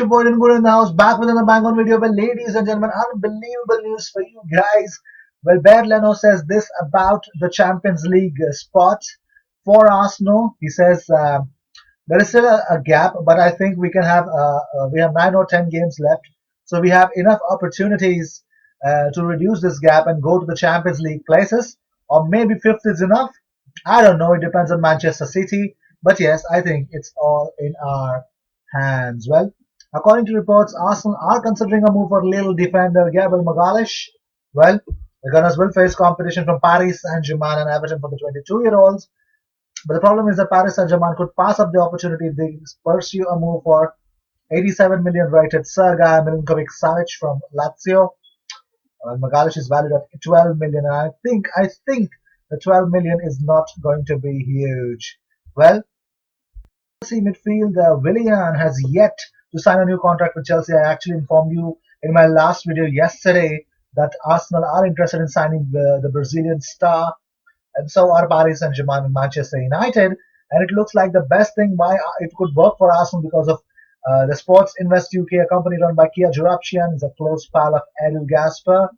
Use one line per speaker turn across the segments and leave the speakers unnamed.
your boy Good in the house, back with another bang on video. Well, ladies and gentlemen, unbelievable news for you guys. Well, Baer Leno says this about the Champions League spot for Arsenal. He says there is still a gap, but I think we have 9 or 10 games left, so we have enough opportunities to reduce this gap and go to the Champions League places, or maybe fifth is enough. I don't know. It depends on Manchester City, but yes, I think it's all in our hands. Well, according to reports, Arsenal are considering a move for little defender Gabriel Magalhaes. Well, the Gunners will face competition from Paris Saint-Germain and Everton for the 22-year-olds. But the problem is that Paris Saint-Germain could pass up the opportunity if they pursue a move for 87 million rated Sergei Milinkovic-Savic from Lazio. Magalhaes is valued at 12 million, and I think the 12 million is not going to be huge. Well, Chelsea midfielder Willian has yet to sign a new contract with Chelsea. I actually informed you in my last video yesterday that Arsenal are interested in signing the Brazilian star, and so are Paris Saint-Germain and Manchester United. And it looks like the best thing why it could work for Arsenal because of the Sports Invest UK, a company run by Kia Joorabchian, is a close pal of Edu Gasper.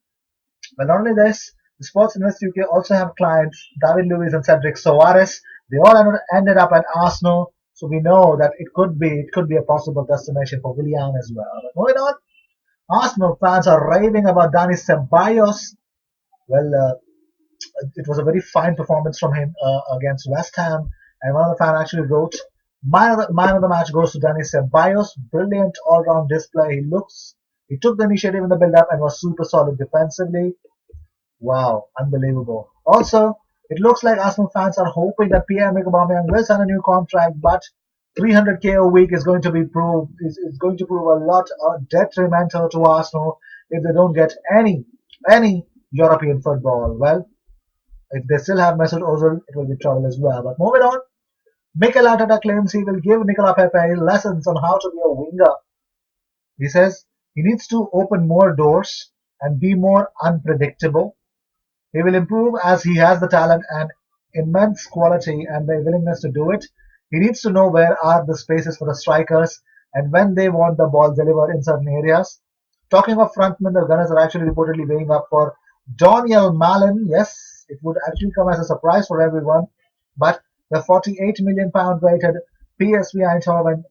But not only this, the Sports Invest UK also have clients David Luiz and Cedric Soares. They all ended up at Arsenal, so we know that it could be a possible destination for Willian as well. But moving on, Arsenal fans are raving about Dani Ceballos. Well, it was a very fine performance from him against West Ham, and one of the fans actually wrote, Man of the match goes to Dani Ceballos. Brilliant all-round display. He took the initiative in the build-up and was super solid defensively. Wow, unbelievable. Also, it looks like Arsenal fans are hoping that Pierre-Emerick Aubameyang will sign a new contract, but 300k a week is going to prove a lot detrimental to Arsenal if they don't get any European football. Well, if they still have Mesut Ozil, it will be trouble as well. But moving on, Mikel Arteta claims he will give Nicolas Pepe lessons on how to be a winger. He says he needs to open more doors and be more unpredictable. He will improve as he has the talent and immense quality and the willingness to do it. He needs to know where are the spaces for the strikers and when they want the ball delivered in certain areas. Talking of frontmen, the Gunners are actually reportedly weighing up for Daniel Malen. Yes, it would actually come as a surprise for everyone, but the 48 million pound rated PSV Eindhoven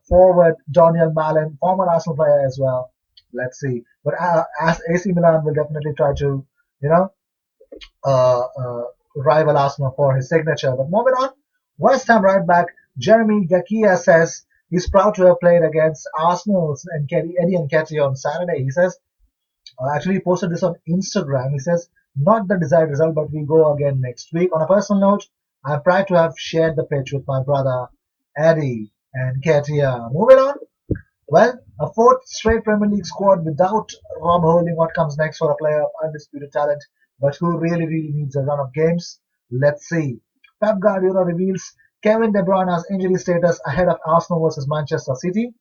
forward Daniel Malen, former Arsenal player as well. Let's see. But as AC Milan will definitely try to, you know, uh, uh, rival Arsenal for his signature. But moving on, West Ham right back Jeremy Nketiah says he's proud to have played against Arsenal's and Eddie Nketiah on Saturday. He says, actually he posted this on Instagram. He says, not the desired result, but we go again next week. On a personal note, I'm proud to have shared the pitch with my brother Eddie and Nketiah. Moving on, well, a fourth straight Premier League squad without Rob Holding. What comes next for a player of undisputed talent, but who really needs a run of games? Let's see. Pep Guardiola reveals Kevin De Bruyne's injury status ahead of Arsenal versus Manchester City.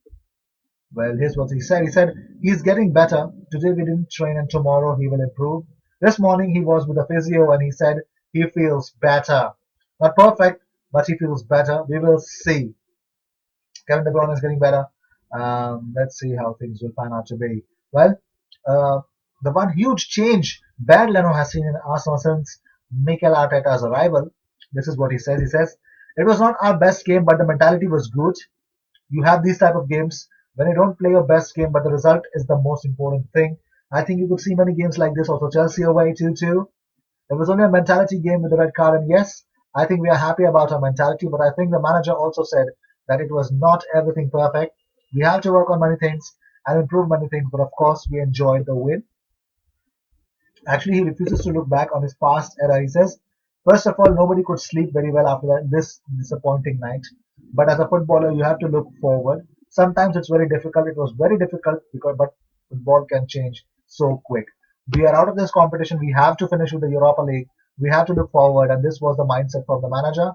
Well, here's what he said. He said he's getting better. Today we didn't train and tomorrow he will improve. This morning he was with a physio and he said he feels better. Not perfect, but he feels better. We will see. Kevin De Bruyne is getting better. Let's see how things will pan out to be. Well, uh, the one huge change Baer Leno has seen in Arsenal since Mikel Arteta's arrival. This is what he says. He says it was not our best game, but the mentality was good. You have these type of games when you don't play your best game, but the result is the most important thing. I think you could see many games like this. Also, Chelsea away 2-2. It was only a mentality game with the red card, and yes, I think we are happy about our mentality. But I think the manager also said that it was not everything perfect. We have to work on many things and improve many things, but of course, we enjoyed the win. Actually, he refuses to look back on his past era. He says, first of all, nobody could sleep very well after this disappointing night. But as a footballer, you have to look forward. Sometimes it's very difficult. It was very difficult but football can change so quick. We are out of this competition. We have to finish with the Europa League. We have to look forward, and this was the mindset from the manager.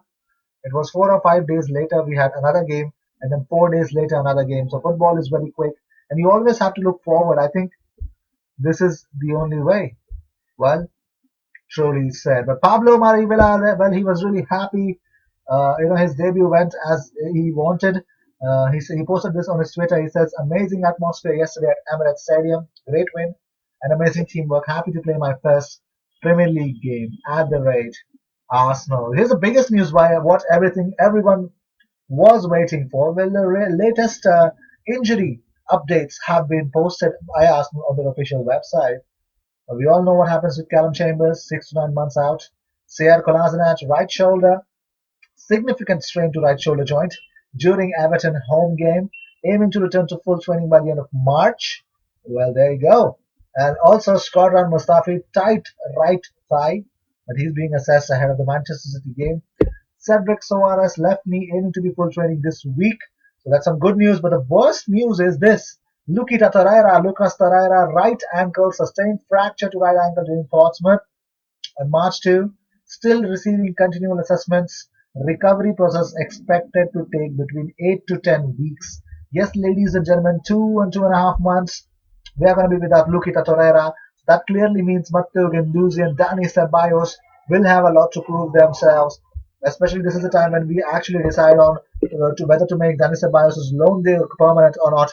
It was 4 or 5 days later we had another game, and then 4 days later another game. So football is very quick, and you always have to look forward. I think this is the only way. Well, truly said. But Pablo Marivilla, well, he was really happy. His debut went as he wanted. He posted this on his Twitter. He says, "Amazing atmosphere yesterday at Emirates Stadium. Great win and amazing teamwork. Happy to play my first Premier League game at the rate Arsenal." Here's the biggest news by what everyone was waiting for. Well, the latest injury updates have been posted by Arsenal on their official website. We all know what happens with Callum Chambers, 6 to 9 months out. Sead Kolasinac, right shoulder, significant strain to right shoulder joint during Everton home game, aiming to return to full training by the end of March. Well, there you go. And also Shkodran Mustafi, tight right thigh, but he's being assessed ahead of the Manchester City game. Cedric Soares, left knee, aiming to be full training this week. So that's some good news. But the worst news is this. Lucas Torreira, right ankle, sustained fracture to right ankle during Portsmouth on March 2, still receiving continual assessments. Recovery process expected to take between 8 to 10 weeks. Yes, ladies and gentlemen, 2 and 2.5 months we are going to be without Lukita Torreira. That clearly means Matteo Guendouzi and Dani Ceballos will have a lot to prove themselves. Especially this is the time when we actually decide on to whether to make Dani Ceballos' loan deal permanent or not.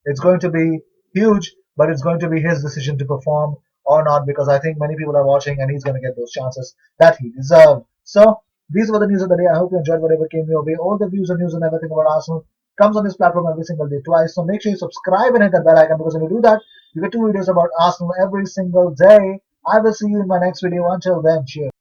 It's going to be huge, but it's going to be his decision to perform or not because I think many people are watching and he's going to get those chances that he deserved. So these were the news of the day. I hope you enjoyed whatever came your way. All the views and news and everything about Arsenal comes on this platform every single day twice. So make sure you subscribe and hit that bell icon because when you do that, you get 2 videos about Arsenal every single day. I will see you in my next video. Until then, cheers.